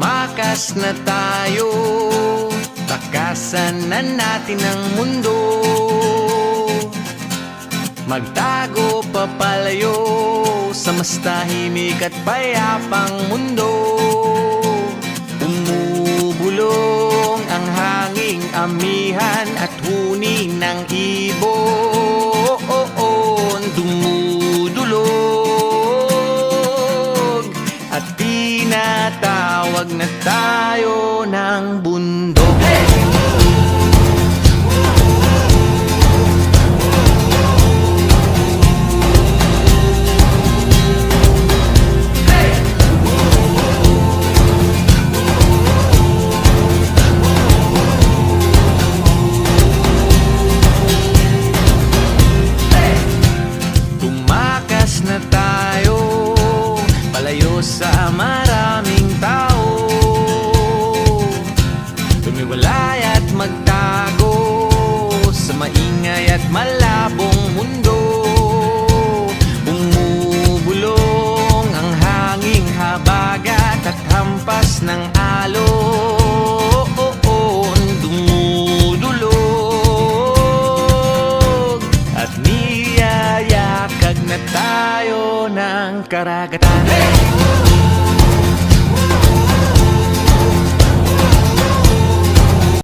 Tumakas na tayo, takasan na natin ang mundo. Magtago papalayo sa mas tahimik at payapang mundo. Umubulong ang hanging amihan at huni ng ibon. Dumudulog at tinatawag na tayo ng bundok. Na tayo, palayo sa maraming tao. Tumiwalay at magtago sa maingay at malabong mundo. Bumubulong ang hanging habagat at hampas ng alon. Dumudulog at niyayakag na tayo ng karagatan. Hey!